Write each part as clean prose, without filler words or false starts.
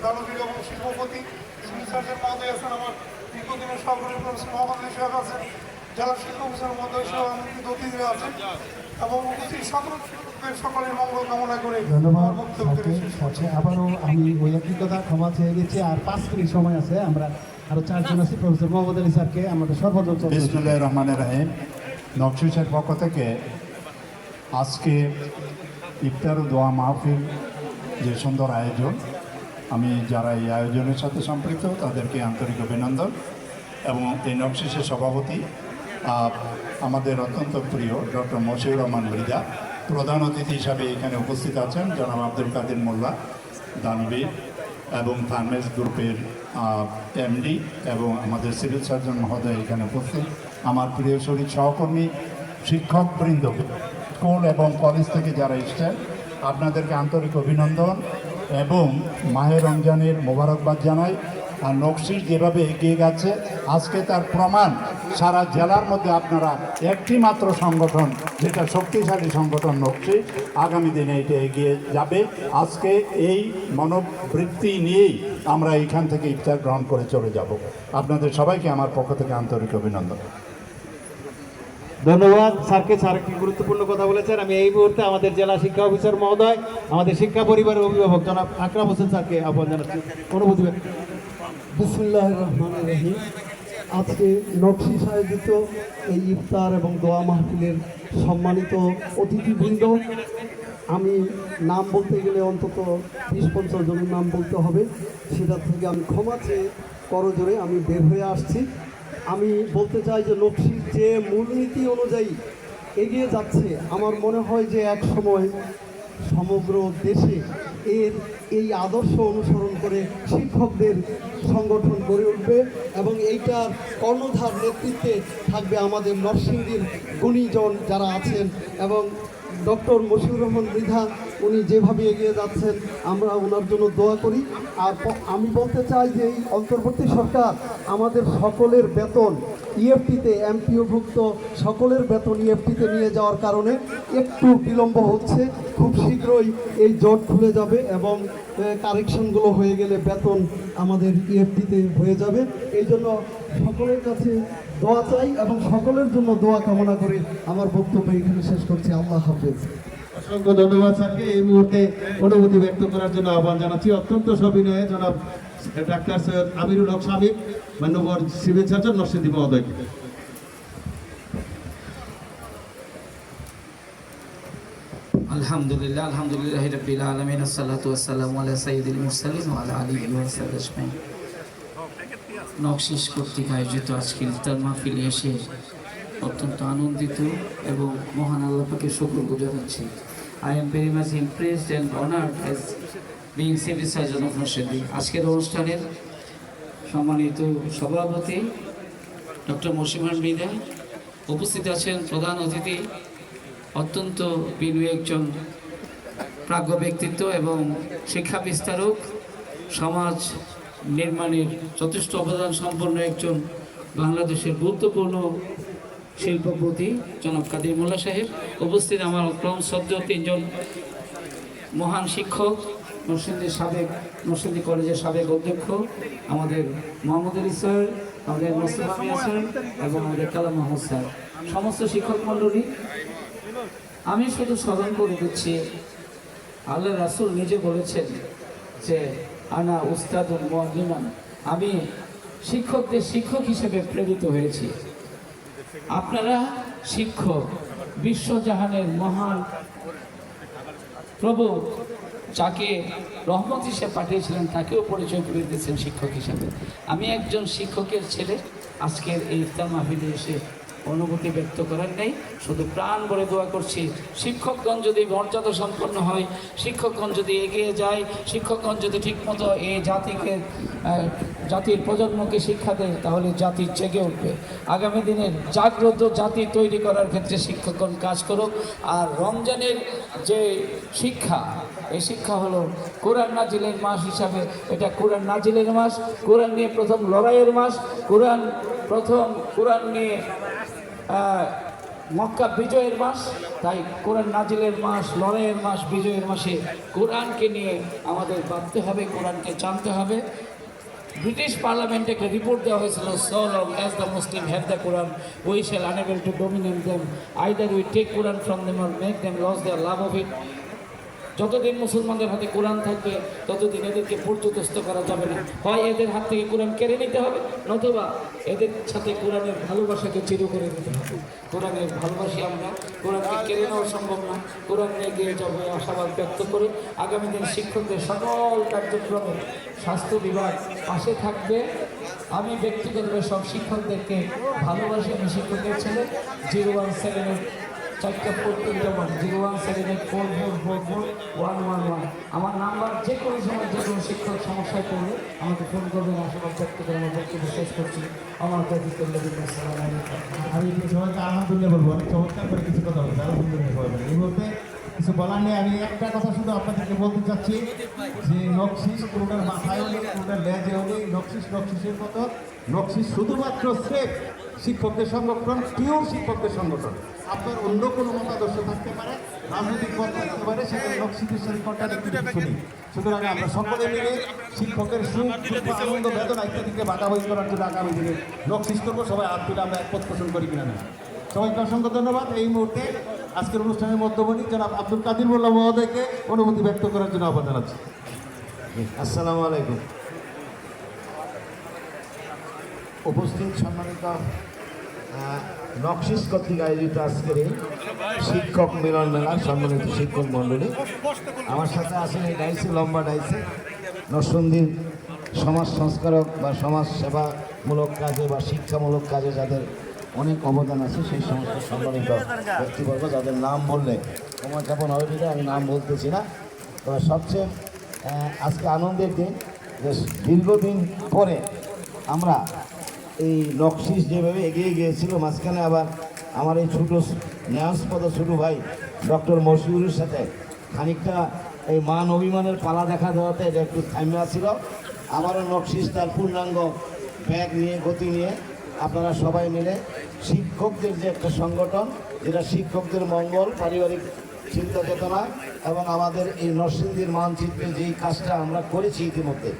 দানবীর এবং শিল্পপতি সিভিল সার্জন মহোদয় আছেন, আমার দীর্ঘদিনের সহকারী প্রফেসর মোহাম্মদ আলী সাহেব আছেন, জেলা শিক্ষা অফিসার মহোদয় সহ আমন্ত্রিত অতিথিরা আছেন এবং উপস্থিত সকলের মঙ্গল কামনা করে ধন্যবাদ। আবারও আমি ওই একই কথা ক্ষমা চেয়ে গেছি। আর 5 মিনিট সময় আছে, আমরা আরো 4 জন আছি। প্রফেসর মোহাম্মদ আলী স্যারকে আমাদের সর্বজন। বিসমিল্লাহির রহমানির রহিম। নকশিসের পক্ষ থেকে আজকে ইফতার ও দোয়া মাহফিল যে সুন্দর আয়োজন, আমি যারা এই আয়োজনের সাথে সম্পৃক্ত তাদেরকে আন্তরিক অভিনন্দন। এবং এই নকশিসের সভাপতি আমাদের অত্যন্ত প্রিয় ডক্টর মশিউর রহমান মৃধা, প্রধান অতিথি হিসাবে এখানে উপস্থিত আছেন জনাব আব্দুল কাদের মোল্লা দানবীর এবং থার্মেস গ্রুপের এমডি এবং আমাদের সিভিল সার্জন মহোদয় এখানে উপস্থিত, আমার প্রিয় শরীর সহকর্মী শিক্ষকবৃন্দ, স্কুল এবং কলেজ থেকে যারা এসছেন আপনাদেরকে আন্তরিক অভিনন্দন এবং মাহে রমজানের মোবারকবাদ জানাই। আর নকশিস যেভাবে এগিয়ে গেছে আজকে তার প্রমাণ, সারা জেলার মধ্যে আপনারা একটি মাত্র সংগঠন যেটা শক্তিশালী সংগঠন নকশিস, আগামী দিনে এটা এগিয়ে যাবে। আজকে এই মনোবৃত্তি নিয়েই আমরা এইখান থেকে ইফতার গ্রহণ করে চলে যাব। আপনাদের সবাইকে আমার পক্ষ থেকে আন্তরিক অভিনন্দন। ধন্যবাদ স্যারকে। স্যার একটি গুরুত্বপূর্ণ কথা বলেছেন। আমি এই মুহূর্তে আমাদের জেলা শিক্ষা অফিসার মহোদয়, আমাদের শিক্ষা পরিবারের অভিভাবক জনাব আকরাম হোসেন স্যারকে আহ্বান জানাচ্ছি। অনুমতি। বিসমিল্লাহির রহমানির রহিম। আজকে নকশিস আয়োজিত এই ইফতার এবং দোয়া মাহফিলের সম্মানিত অতিথিবৃন্দ, আমি নাম বলতে গেলে অন্তত 20-50 জনের নাম বলতে হবে, সেটা থেকে আমি ক্ষমা চেয়ে করজোরে আমি বের হয়ে আসছি। আমি বলতে চাই যে নকশিস যে মূলনীতি অনুযায়ী এগিয়ে যাচ্ছে, আমার মনে হয় যে এক সময় সমগ্র দেশে এই আদর্শ অনুসরণ করে শিক্ষকদের সংগঠন গড়ে উঠবে এবং এইটার কর্ণধার নেতৃত্বে থাকবে আমাদের নরসিংদীর গুণীজন যারা আছেন এবং ডক্টর মশিউর রহমান মৃধা, উনি যেভাবে এগিয়ে যাচ্ছেন আমরা ওনার জন্য দোয়া করি। আর আমি বলতে চাই যে এই অন্তর্বর্তী সরকার আমাদের সকলের বেতন ইএফটিতে, এমপিওভুক্ত সকলের বেতন ইএফটিতে নিয়ে যাওয়ার কারণে একটু বিলম্ব হচ্ছে। খুব শীঘ্রই এই জট খুলে যাবে এবং কারেকশনগুলো হয়ে গেলে বেতন আমাদের ইএফটিতে হয়ে যাবে। এই জন্য সকলের কাছে দোয়া চাই এবং সকলের জন্য দোয়া কামনা করে আমার বক্তব্য এখানে শেষ করছি। আল্লাহ হাফেজ। অসংখ্য ধন্যবাদ স্যারকে। এই মুহূর্তে অনুভূতি ব্যক্ত করার জন্য আহ্বান জানাচ্ছি অত্যন্ত সবিনয়ে জনাব ডাক্তার সৈয়দ আমিরুল হক সামিক, মাননীয় সিভিল সার্জন নরসিংদী মহোদয়কে। আলহামদুলিল্লাহ, আলহামদুলিল্লাহি রাব্বিল আলামিন, আসসালাতু ওয়াসসালামু আলা সাইয়্যিদিল মুরসালিন ওয়া আলা আলিহি ওয়া সাহবিহি আজমাইন। নকশিস কর্তৃক আয়োজিত আজকের ইফতার মাহফিলে এসে অত্যন্ত আনন্দিত এবং মহান আল্লাহ পাকের শুকরগুজার হচ্ছি। I am very much impressed and honored as being civil surgeon of Narsingdi. আজকের অনুষ্ঠানের সম্মানিত সভাপতি ডক্টর মশিউর মৃধা, উপস্থিত আছেন প্রধান অতিথি অত্যন্ত বিনয়ী একজন প্রাজ্ঞ ব্যক্তিত্ব এবং শিক্ষা বিস্তারক, সমাজ নির্মাণের যথেষ্ট অবদান সম্পন্ন একজন বাংলাদেশের গুরুত্বপূর্ণ শিল্পপতি জনাব কাদের মোল্লা সাহেব, উপস্থিত আমার ক্রম শ্রদ্ধেয় 3 জন মহান শিক্ষক, নরসিংদী কলেজের সাবেক অধ্যক্ষ আমাদের মোহাম্মদ আলী স্যার, আমাদের মোস্তফা মিয়া স্যার এবং আমাদের কালাম মাহমুদ স্যার, সমস্ত শিক্ষক মণ্ডলী, আমি শুধু স্মরণ করে দিচ্ছি আল্লাহ রাসূল নিজে বলেছেন যে আনা উস্তাদুল মুআল্লিমান, আমি শিক্ষকদের শিক্ষক হিসেবে প্রেরিত হয়েছি। আপনারা শিক্ষক, বিশ্বজাহানের মহান প্রভু যাকে রহমত হিসেবে পাঠিয়েছিলেন তাকেও পরিচয় করে দিয়েছেন শিক্ষক হিসেবে। আমি একজন শিক্ষকের ছেলে, আজকের এই ইফতার মাহফিলে এসে অনুভূতি ব্যক্ত করার নেই, শুধু প্রাণ ভরে দোয়া করছি শিক্ষকগণ যদি মর্যাদা সম্পন্ন হয়, শিক্ষকগণ যদি এগিয়ে যায়, শিক্ষকগণ যদি ঠিকমতো এই জাতির প্রজন্মকে শিক্ষা দেয়, তাহলে জাতি জেগে উঠবে। আগামী দিনের জাগ্রত জাতি তৈরি করার ক্ষেত্রে শিক্ষকগণ কাজ করুক। আর রমজানের যে শিক্ষা, এই শিক্ষা হলো কোরআন নাজিলের মাস হিসাবে, এটা কোরআন নাজিলের মাস, কোরআন নিয়ে প্রথম লড়াইয়ের মাস, কোরআন নিয়ে মক্কা বিজয়ের মাস, তাই কোরআন নাজিলের মাস, লড়াইয়ের মাস, বিজয়ের মাসে কোরআনকে নিয়ে আমাদের ভাবতে হবে, কোরআনকে জানতে হবে। ব্রিটিশ পার্লামেন্টে একটা রিপোর্ট দেওয়া হয়েছিল, so long as the Muslim have the Quran we shall unable to dominate them, either we take Quran from them or make them lose their love of it. যতদিন মুসলমানদের হাতে কোরআন থাকবে ততদিন এদেরকে পর্যদস্ত করা যাবে না। হয় এদের হাত থেকে কোরআন কেড়ে নিতে হবে, নতুবা এদের সাথে কোরআনের ভালোবাসাকে চির করে দিতে হবে। কোরআনের ভালোবাসি আমরা, কোরআনকে কেড়ে নেওয়া সম্ভব না। কোরআন নিয়ে এগিয়ে যাবে আশাবাদ ব্যক্ত করে আগামী দিন শিক্ষকদের সকল কার্যক্রমে স্বাস্থ্য বিভাগ পাশে থাকবে। আমি ব্যক্তিগতভাবে সব শিক্ষকদেরকে ভালোবাসি। আমি শিক্ষকের ছেলে। 017 4টা 01784444111 আমার নাম্বার। যে কোনো সময় যে কোনো শিক্ষক সমস্যায় পড়লে আমাকে ফোন করবেন। আশাবাদ ব্যক্ত করে আমার বক্তব্য শেষ করছি। আমার আসসালামু আলাইকুম। আমি সবাইকে আলহামদুলিল্লাহ বলবো, অনেক চমৎকার করে কিছু কথা বলবো, আলহামদুলিল্লাহ সবাই বলে। এই মুহূর্তে কিছু বলার নেই, আমি একটা কথা শুধু আপনাদেরকে বলতে চাচ্ছি যে নকশিস কোনোটার মাথায়ও নেই, কোনোটার লেজেও নেই। নকশিসের মতো নকশিস শুধুমাত্র স্রেফ শিক্ষকদের সংগঠন, পিওর শিক্ষকদের সংগঠন। আপনার অন্য কোনো মতাদর্শ থাকতে পারে, রাজনৈতিক পথ থাকতে পারে, সেখানে নকশিসের সাথে কন্ট্রাডিক্ট কিছু নেই। সুতরাং আমরা সকলে মিলে শিক্ষকের সুখ দুঃখ আনন্দ বেদনা ইত্যাদিকে ভাগাভাগি করার জন্য আগামী দিনে নকশিস করবো। সবাই হাত তুলে আমরা একমত পোষণ করি কিনা না। সবাইকে অসংখ্য ধন্যবাদ। এই মুহূর্তে আজকের অনুষ্ঠানের মধ্যমণি জনাব আব্দুল কাদির মোল্লা মহোদয়কে অনুমতি ব্যক্ত করার জন্য আহ্বান জানাচ্ছি। আসসালামু আলাইকুম। উপস্থিত সম্মানিত নকশিস কর্তৃক আয়োজিত আজকের এই শিক্ষক মিলন মেলা, সম্মানিত শিক্ষক মণ্ডলী, আমার সাথে আছেন এই ডাইসে, লম্বা ডাইসে নরসিংদীর সমাজ সংস্কারক বা সমাজ সেবামূলক কাজে বা শিক্ষামূলক কাজে যাদের অনেক অবদান আছে, সেই সমস্ত সম্মানিত ব্যক্তিবর্গ যাদের নাম বললে সময় যাপন হবে বিধায় আমি নাম বলতেছি না। তবে সবচেয়ে আজকে আনন্দের দিন যে দীর্ঘদিন পরে আমরা এই নকশিস যেভাবে এগিয়ে গিয়েছিল, মাঝখানে আবার আমার এই ছোটো ন্যাসপদ ছোটো ভাই ডক্টর মশিউরের সাথে খানিকটা এই মান অভিমানের পালা দেখা দেওয়াতে এটা একটু থামিয়া ছিল। আবারও নকশিস তার পূর্ণাঙ্গ ব্যাগ নিয়ে গতি নিয়ে আপনারা সবাই মিলে শিক্ষকদের যে একটা সংগঠন, যেটা শিক্ষকদের মঙ্গল, পারিবারিক চিন্তা চেতনা এবং আমাদের এই নরসিংদীর মানচিত্রে যেই কাজটা আমরা করেছি ইতিমধ্যে,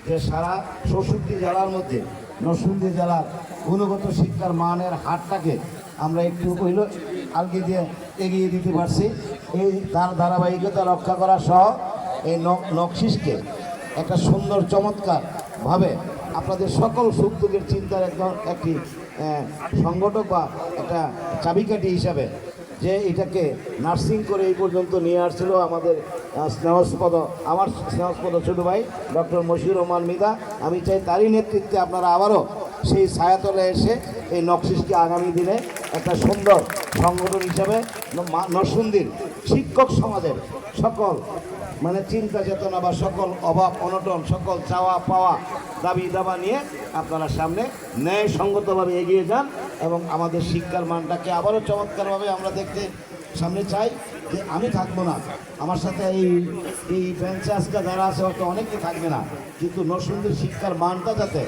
যে সারা 64 জেলার মধ্যে নরসিংদী জেলার গুণগত শিক্ষার মানের হারটাকে আমরা একটু হইল আলগি দিয়ে এগিয়ে দিতে পারছি। এই তার ধারাবাহিকতা রক্ষা করা সহ এই নকশিসকে একটা সুন্দর চমৎকারভাবে আপনাদের সকল সুখ দুঃখের চিন্তার একটি সংগঠক বা একটা চাবিকাঠি হিসাবে যে এটাকে নার্সিং করে এই পর্যন্ত নিয়ে আসছিল আমাদের আমার স্নেহস্পদ ছোটো ভাই ডক্টর মশিউর রহমান মৃধা। আমি চাই তারই নেতৃত্বে আপনারা আবারও সেই ছায়াতলে এসে এই নকশিসকে আগামী দিনে একটা সুন্দর সংগঠন হিসাবে নরসিংদীর শিক্ষক সমাজের সকল চিন্তা চেতনা বা সকল অভাব অনটন, সকল চাওয়া পাওয়া দাবি দাবা নিয়ে আপনারা সামনে ন্যায়সঙ্গতভাবে এগিয়ে যান এবং আমাদের শিক্ষার মানটাকে আবারও চমৎকারভাবে আমরা দেখতে সামনে চাই। যে আমি থাকবো না, আমার সাথে এই বেঞ্চে আজকে যারা আছে হয়তো অনেকে থাকবে না, কিন্তু নরসিংদীর শিক্ষার মানটা যাতে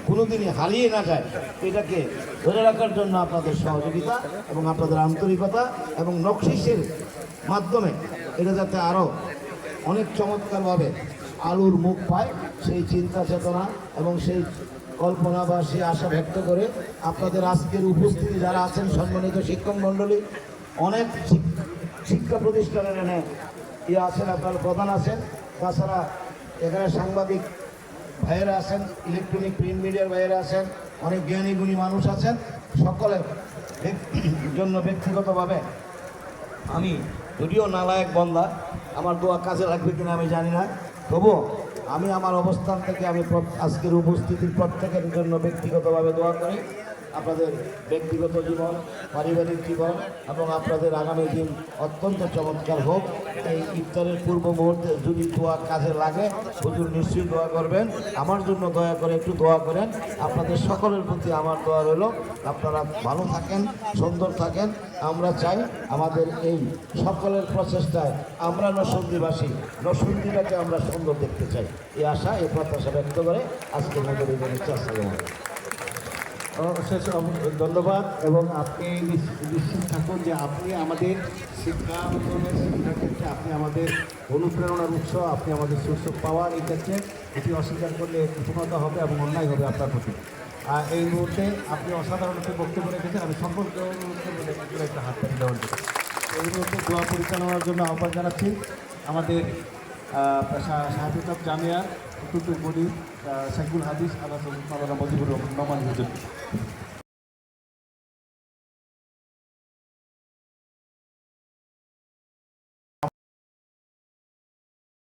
কোনোদিনই হারিয়ে না যায়, এটাকে ধরে রাখার জন্য আপনাদের সহযোগিতা এবং আপনাদের আন্তরিকতা এবং নকশিসের মাধ্যমে এটা যাতে আরও অনেক চমৎকারভাবে আলোর মুখ পায়, সেই চিন্তা চেতনা এবং সেই কল্পনা বা সেই আশা ব্যক্ত করে আপনাদের আজকের উপস্থিতি যারা আছেন সম্মানিত শিক্ষক মণ্ডলী, অনেক শিক্ষা প্রতিষ্ঠানের এনে আছেন, আপনার প্রধান আছেন, তাছাড়া এখানে সাংবাদিক ভাইয়েরা আছেন, ইলেকট্রনিক প্রিন্ট মিডিয়ার ভাইয়েরা আছেন, অনেক জ্ঞানী গুণী মানুষ আছেন। সকলের জন্য ব্যক্তিগতভাবে আমি যদিও নালায়ক বন্দা, আমার দোয়া কাজে লাগবে কিনা আমি জানি না, তবুও আমি আমার অবস্থান থেকে আমি আজকের উপস্থিতির প্রত্যেকের জন্য ব্যক্তিগতভাবে দোয়া করি। আপনাদের ব্যক্তিগত জীবন, পারিবারিক জীবন এবং আপনাদের আগামী দিন অত্যন্ত চমৎকার হোক। এই ইফতারের পূর্ব মুহূর্তে যদি দোয়া কাজে লাগে, হুজুর নিশ্চয়ই দোয়া করবেন। আমার জন্য দয়া করে একটু দোয়া করেন। আপনাদের সকলের প্রতি আমার দোয়া রইল, আপনারা ভালো থাকেন, সুন্দর থাকেন। আমরা চাই আমাদের এই সকলের প্রচেষ্টায় আমরা নরসিংদীবাসী, নরসিংদীটাকে আমরা সুন্দর দেখতে চাই। এই আশা, এই প্রত্যাশা ব্যক্ত করে আজকের মতো আসসালামু আলাইকুম। অশেষ ধন্যবাদ এবং আপনি নিশ্চিত থাকুন যে আপনি আমাদের শিক্ষা উন্নয়নের শিক্ষার ক্ষেত্রে আপনি আমাদের অনুপ্রেরণার উৎস, আপনি আমাদের সোর্স অফ পাওয়ার এই ক্ষেত্রে এটি অস্বীকার করলে কৃতজ্ঞতা হবে এবং অন্যায় হবে আপনার প্রতি। আর এই মুহূর্তে আপনি অসাধারণ একটি বক্তব্য রেখেছেন, আমি সম্পর্কে অনুরোধ করবো একটা হাত তালি দেওয়ার জন্য। এই মুহূর্তে দোয়া পরিচালনার জন্য আহ্বান জানাচ্ছি আমাদের শাহাদুল জামিয়া কুতুবুল মনির শেখুল হাদিস আল্লাহ মজিবুর রহমান হুজুর।